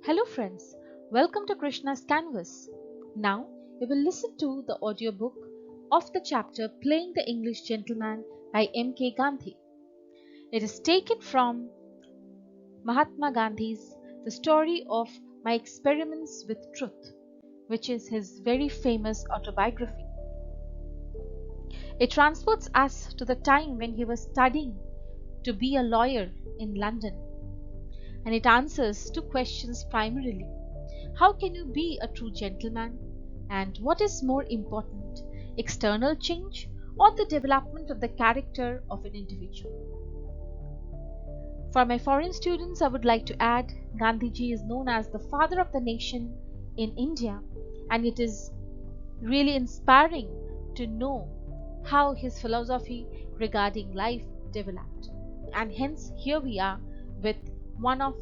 Hello friends, welcome to Krishna's Kanvas. Now we will listen to the audiobook of the chapter Playing the English Gentleman by M.K. Gandhi. It is taken from Mahatma Gandhi's The Story of My Experiments with Truth, which is his very famous autobiography. It transports us to the time when he was studying to be a lawyer in London. And it answers two questions primarily. How can you be a true gentleman? And what is more important, external change or the development of the character of an individual? For my foreign students, I would like to add Gandhiji is known as the father of the nation in India, and it is really inspiring to know how his philosophy regarding life developed. And hence, here we are with one of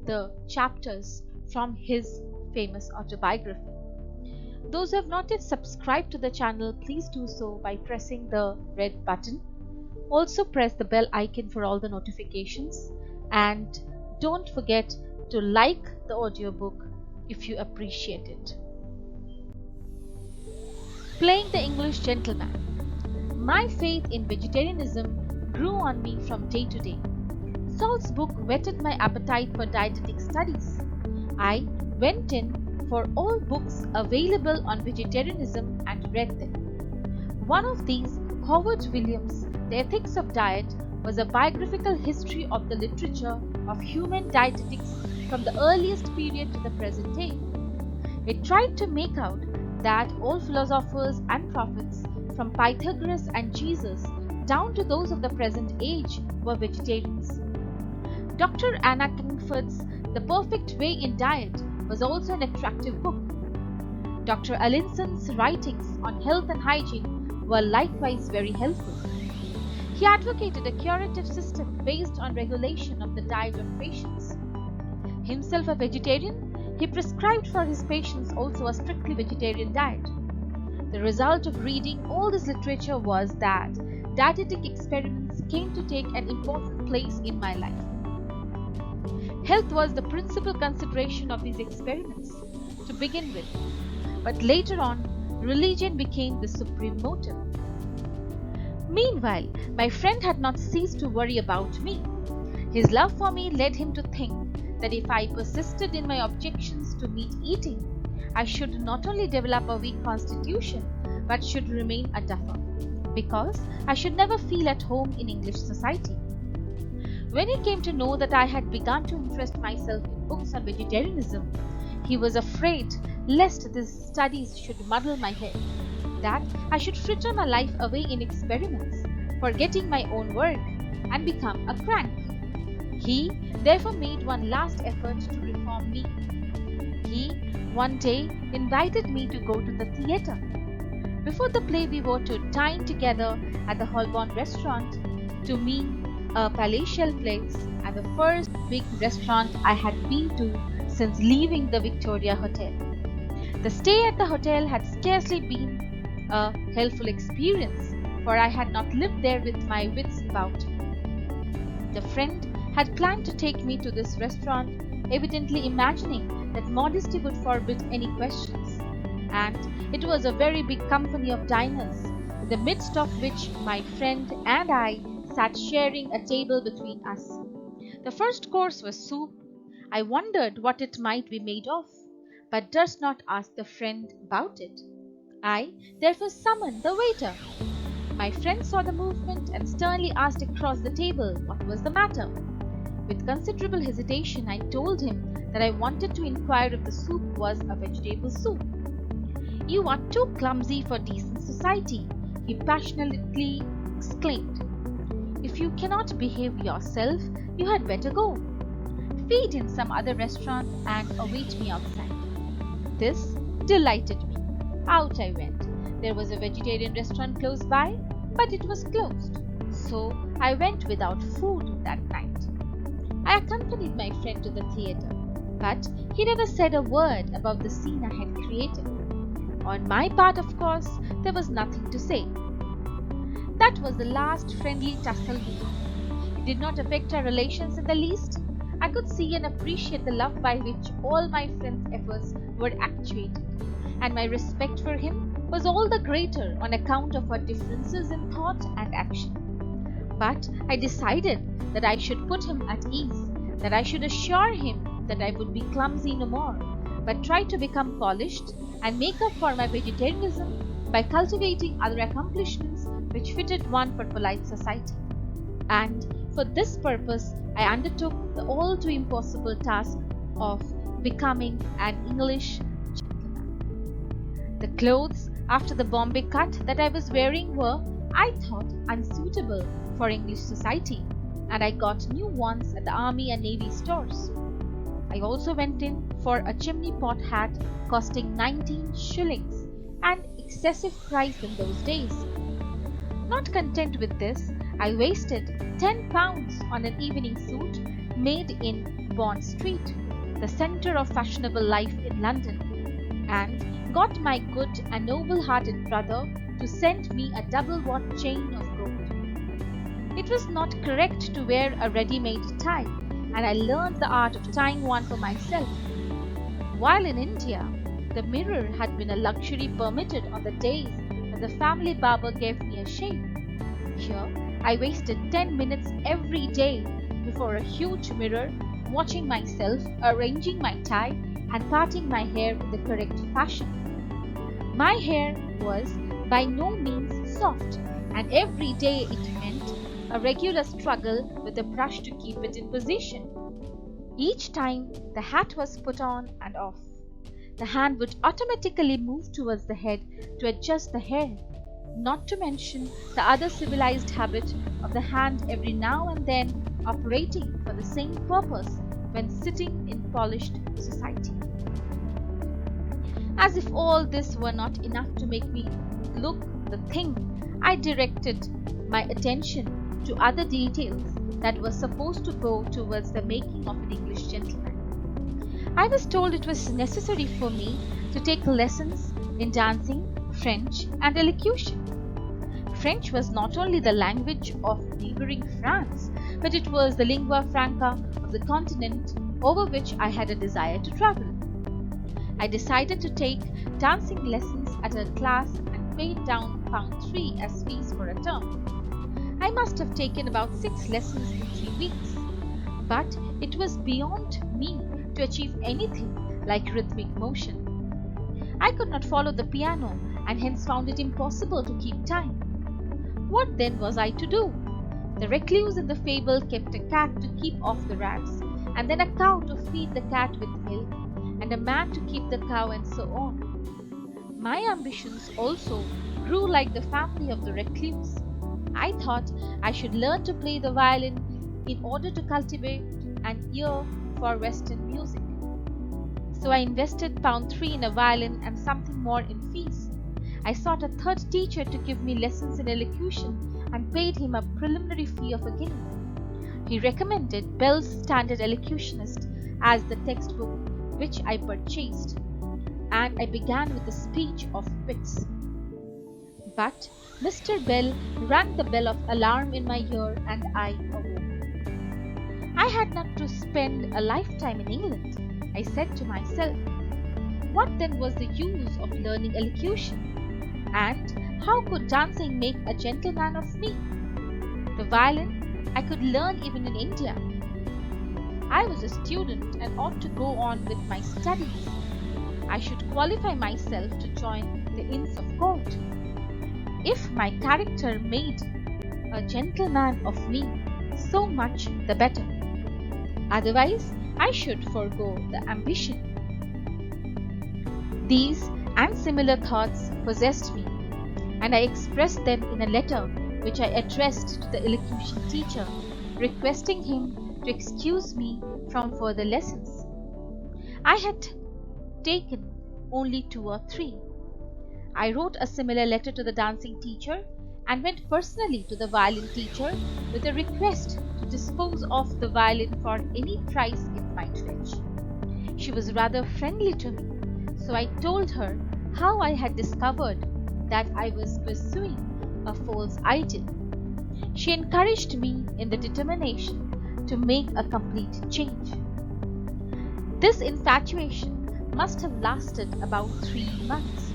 the chapters from his famous autobiography. Those who have not yet subscribed to the channel, please do so by pressing the red button. Also press the bell icon for all the notifications, and don't forget to like the audiobook if you appreciate it. Playing the English Gentleman. My faith in vegetarianism grew on me from day to day. Saul's book whetted my appetite for dietetic studies. I went in for all books available on vegetarianism and read them. One of these, Howard Williams' The Ethics of Diet, was a biographical history of the literature of human dietetics from the earliest period to the present day. It tried to make out that all philosophers and prophets, from Pythagoras and Jesus down to those of the present age, were vegetarians. Dr. Anna Kanvas' The Perfect Way in Diet was also an attractive book. Dr. Allinson's writings on health and hygiene were likewise very helpful. He advocated a curative system based on regulation of the diet of patients. Himself a vegetarian, he prescribed for his patients also a strictly vegetarian diet. The result of reading all this literature was that dietetic experiments came to take an important place in my life. Health was the principal consideration of these experiments to begin with, but later on, religion became the supreme motive. Meanwhile, my friend had not ceased to worry about me. His love for me led him to think that if I persisted in my objections to meat eating, I should not only develop a weak constitution, but should remain a duffer, because I should never feel at home in English society. When he came to know that I had begun to interest myself in books on vegetarianism, he was afraid lest these studies should muddle my head, that I should fritter my life away in experiments, forgetting my own work, and become a crank. He therefore made one last effort to reform me. He one day invited me to go to the theatre. Before the play, we were to dine together at the Holborn restaurant, to me a palatial place and the first big restaurant I had been to since leaving the Victoria Hotel. The stay at the hotel had scarcely been a helpful experience, for I had not lived there with my wits about me. The friend had planned to take me to this restaurant, evidently imagining that modesty would forbid any questions, and it was a very big company of diners, in the midst of which my friend and I sat sharing a table between us. The first course was soup. I wondered what it might be made of, but durst not ask the friend about it. I therefore summoned the waiter. My friend saw the movement and sternly asked across the table what was the matter. With considerable hesitation, I told him that I wanted to inquire if the soup was a vegetable soup. "You are too clumsy for decent society," he passionately exclaimed. "If you cannot behave yourself, you had better go. Feed in some other restaurant and await me outside." This delighted me. Out I went. There was a vegetarian restaurant close by, but it was closed, so I went without food that night. I accompanied my friend to the theatre, but he never said a word about the scene I had created. On my part, of course, there was nothing to say. That was the last friendly tussle we had. It did not affect our relations in the least. I could see and appreciate the love by which all my friends' efforts were actuated, and my respect for him was all the greater on account of our differences in thought and action. But I decided that I should put him at ease, that I should assure him that I would be clumsy no more, but try to become polished and make up for my vegetarianism by cultivating other accomplishments which fitted one for polite society. And for this purpose, I undertook the all too impossible task of becoming an English gentleman. The clothes after the Bombay cut that I was wearing were, I thought, unsuitable for English society, and I got new ones at the Army and Navy stores. I also went in for a chimney pot hat costing 19 shillings, an excessive price in those days. Not content with this, I wasted £10 on an evening suit made in Bond Street, the centre of fashionable life in London, and got my good and noble-hearted brother to send me a double-watch chain of gold. It was not correct to wear a ready-made tie, and I learned the art of tying one for myself. While in India, the mirror had been a luxury permitted on the days when the family barber gave me a shave. Here, I wasted 10 minutes every day before a huge mirror, watching myself, arranging my tie, and parting my hair in the correct fashion. My hair was by no means soft, and every day it meant a regular struggle with the brush to keep it in position. Each time the hat was put on and off, the hand would automatically move towards the head to adjust the hair, not to mention the other civilized habit of the hand every now and then operating for the same purpose when sitting in polished society. As if all this were not enough to make me look the thing, I directed my attention to other details that were supposed to go towards the making of an English gentleman. I was told it was necessary for me to take lessons in dancing, French, and elocution. French was not only the language of neighboring France, but it was the lingua franca of the continent over which I had a desire to travel. I decided to take dancing lessons at a class and paid down £3 as fees for a term. I must have taken about 6 lessons in 3 weeks, but it was beyond me to achieve anything like rhythmic motion. I could not follow the piano and hence found it impossible to keep time. What then was I to do? The recluse in the fable kept a cat to keep off the rats, and then a cow to feed the cat with milk, and a man to keep the cow, and so on. My ambitions also grew like the family of the recluse. I thought I should learn to play the violin in order to cultivate an ear for Western music. So I invested £3 in a violin and something more in fees. I sought a third teacher to give me lessons in elocution and paid him a preliminary fee of a guinea. He recommended Bell's Standard Elocutionist as the textbook, which I purchased, and I began with the speech of Pitts. But Mr. Bell rang the bell of alarm in my ear, and I awoke. I had not to spend a lifetime in England, I said to myself. What then was the use of learning elocution? And how could dancing make a gentleman of me? The violin I could learn even in India. I was a student and ought to go on with my studies. I should qualify myself to join the Inns of Court. If my character made a gentleman of me, so much the better. Otherwise, I should forego the ambition. These and similar thoughts possessed me, and I expressed them in a letter which I addressed to the elocution teacher, requesting him to excuse me from further lessons. I had taken only 2 or 3. I wrote a similar letter to the dancing teacher and went personally to the violin teacher with a request to dispose of the violin for any price it might fetch. She was rather friendly to me, so I told her how I had discovered that I was pursuing a false ideal. She encouraged me in the determination to make a complete change. This infatuation must have lasted about 3 months.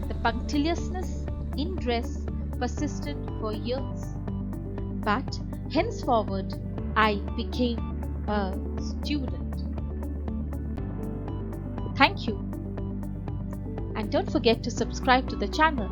The punctiliousness in dress persisted for years. But henceforward, I became a student. Thank you. And don't forget to subscribe to the channel